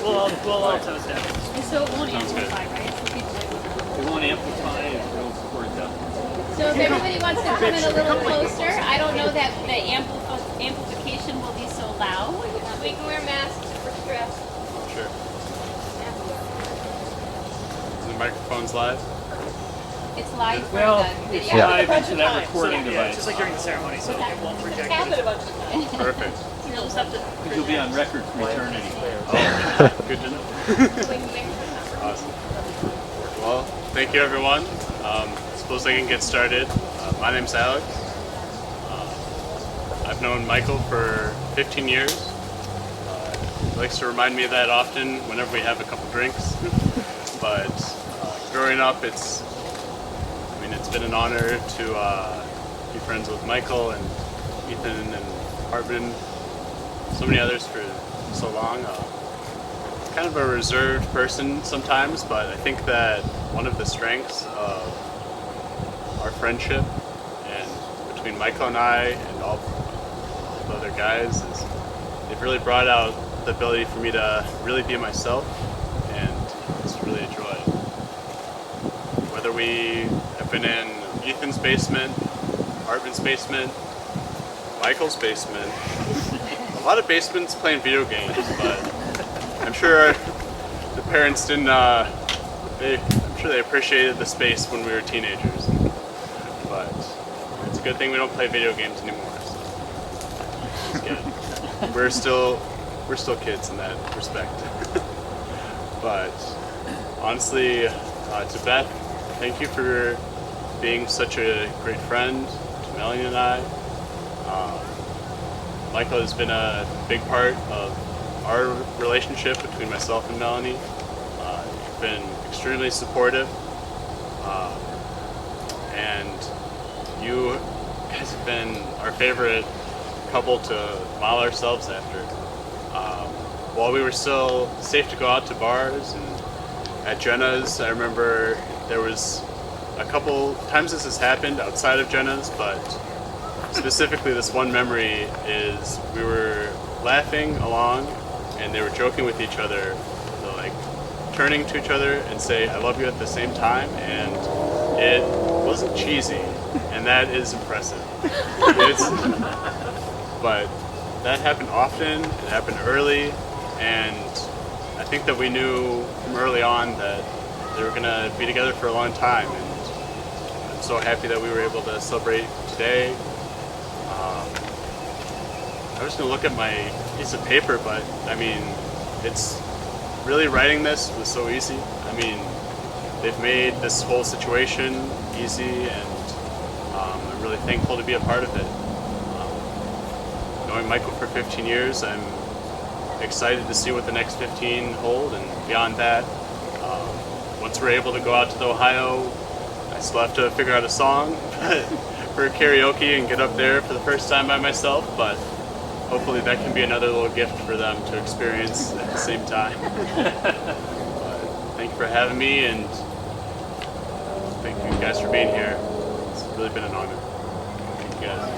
We'll all toast down. So it won't amplify, right? So people It won't amplify and it'll support them. So if everybody wants to come in a little closer, I don't know that the amplification will be so loud. We can wear masks for stress. Sure. The microphone's live? It's live for Well, the it's video. live into that recording Yeah, device. just like during the ceremony, so it won't project. Happened it. a bunch of times. Perfect. You'll just have to. You'll be on record for eternity. Good to know. Awesome. Well, thank you everyone. Suppose I can get started. My name's Alex. I've known Michael for 15 years. He likes to remind me of that often whenever we have a couple drinks. But growing up, it's been an honor to be friends with Michael and Ethan and Harbin, so many others for so long. Kind of a reserved person sometimes, but I think that one of the strengths of our friendship and between Michael and I and all the other guys is they've really brought out the ability for me to really be myself and just really enjoy it. Whether we have been in Ethan's basement, Hartman's basement, Michael's basement, a lot of basements playing video games, but I'm sure the parents didn't, I'm sure they appreciated the space when we were teenagers, but it's a good thing we don't play video games anymore, so it's good. We're still kids in that respect. But honestly, to Beth, thank you for being such a great friend to Melanie and I. Michael has been a big part of our relationship between myself and Melanie. You've been extremely supportive, and you guys have been our favorite couple to model ourselves after. While we were still safe to go out to bars and at Jenna's, I remember there was a couple times this has happened outside of Jenna's, but specifically this one memory is we were laughing along and they were joking with each other, so like turning to each other and say I love you at the same time, and it wasn't cheesy, and that is impressive. But that happened often, it happened early, and I think that we knew from early on that they were going to be together for a long time, and I'm so happy that we were able to celebrate today. I was going to look at my piece of paper, but I mean, it's really writing this was so easy. I mean, they've made this whole situation easy, and I'm really thankful to be a part of it. Knowing Michael for 15 years, I'm excited to see what the next 15 hold, and beyond that, once we're able to go out to the Ohio, I still have to figure out a song for karaoke and get up there for the first time by myself, but hopefully that can be another little gift for them to experience at the same time. But thank you for having me, and thank you guys for being here. It's really been an honor. Thank you guys.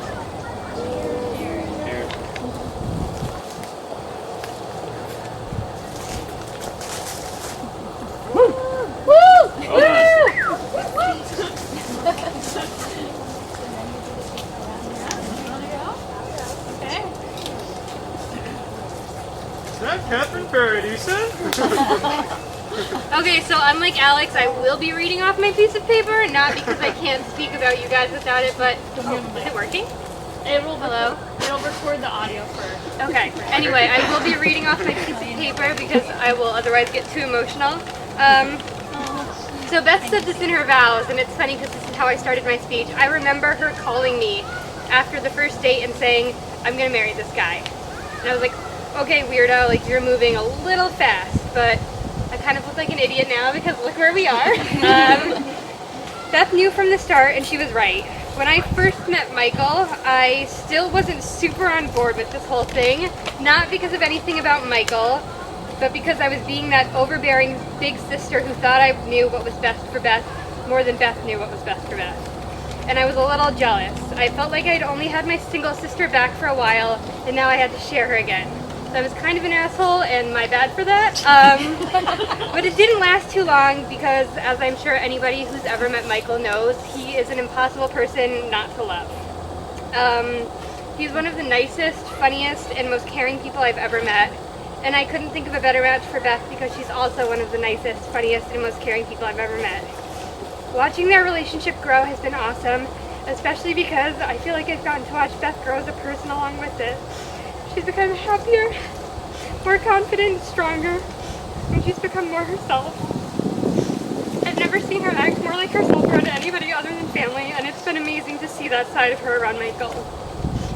Is that Captain Paradisin? Okay, so unlike Alex, I will be reading off my piece of paper, not because I can't speak about you guys without it, but is it working? Hello? It'll record the audio first. Okay, anyway, I will be reading off my piece of paper because I will otherwise get too emotional. So Beth said this in her vows, and it's funny because this is how I started my speech. I remember her calling me after the first date and saying, I'm going to marry this guy. And I was like, okay, weirdo, like you're moving a little fast, but I kind of look like an idiot now because look where we are. Beth knew from the start, and she was right. When I first met Michael, I still wasn't super on board with this whole thing, not because of anything about Michael, but because I was being that overbearing big sister who thought I knew what was best for Beth more than Beth knew what was best for Beth. And I was a little jealous. I felt like I'd only had my single sister back for a while, and now I had to share her again. So I was kind of an asshole, and my bad for that. But it didn't last too long because, as I'm sure anybody who's ever met Michael knows, he is an impossible person not to love. He's one of the nicest, funniest, and most caring people I've ever met. And I couldn't think of a better match for Beth because she's also one of the nicest, funniest, and most caring people I've ever met. Watching their relationship grow has been awesome, especially because I feel like I've gotten to watch Beth grow as a person along with it. She's become happier, more confident, stronger, and she's become more herself. I've never seen her act more like herself around anybody other than family, and it's been amazing to see that side of her around Michael.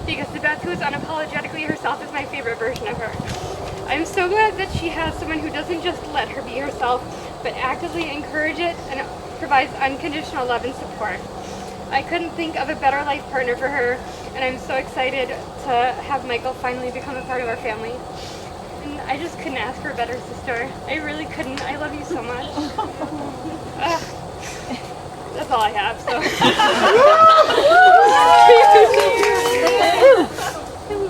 Because the Beth who is unapologetically herself is my favorite version of her. I'm so glad that she has someone who doesn't just let her be herself, but actively encourages it and provides unconditional love and support. I couldn't think of a better life partner for her, and I'm so excited to have Michael finally become a part of our family. And I just couldn't ask for a better sister. I really couldn't. I love you so much. That's all I have, so.